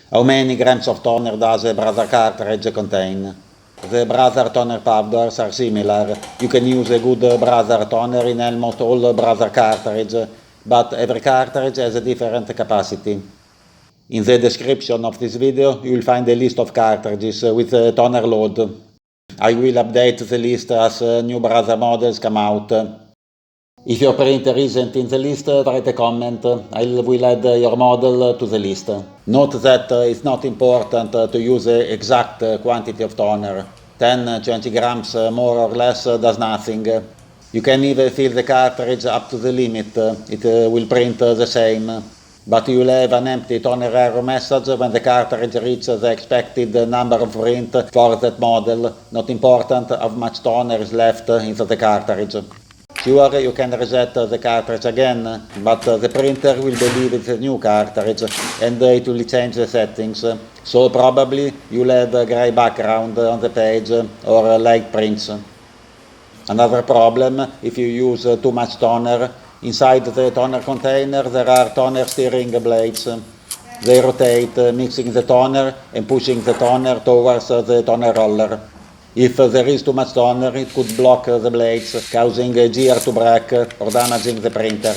How many grams of toner does a Brother cartridge contain? The Brother toner powders are similar. You can use a good Brother toner in almost all Brother cartridge, but every cartridge has a different capacity. In the description of this video, you will find a list of cartridges with a toner load. I will update the list as new Brother models come out. If your printer isn't in the list, write a comment. I will add your model to the list. Note that it's not important to use the exact quantity of toner. 10-20 grams more or less does nothing. You can even fill the cartridge up to the limit. It will print the same. But you will have an empty toner error message when the cartridge reaches the expected number of print for that model. Not important how much toner is left into the cartridge. Sure, you can reset the cartridge again, but the printer will believe it's a new cartridge and it will change the settings. So probably you'll have a gray background on the page or light prints. Another problem, if you use too much toner, inside the toner container there are toner steering blades. They rotate, mixing the toner and pushing the toner towards the toner roller. If there is too much toner, it could block the blades, causing a gear to break or damaging the printer.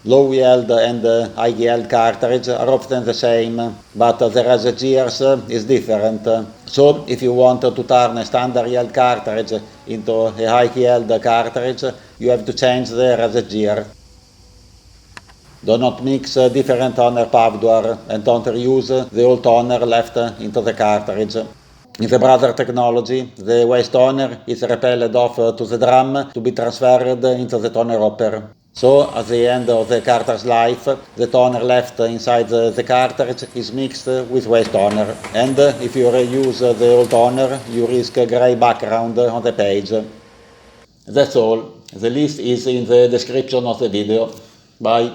Low yield and high yield cartridge are often the same, but the reset gears is different. So if you want to turn a standard yield cartridge into a high yield cartridge, you have to change the reset gear. Do not mix different toner powder and don't reuse the old toner left into the cartridge. In the Brother technology, the waste toner is repelled off to the drum to be transferred into the toner hopper. So, at the end of the cartridge life, the toner left inside the cartridge is mixed with waste toner. And if you reuse the old toner, you risk a grey background on the page. That's all. The list is in the description of the video. Bye.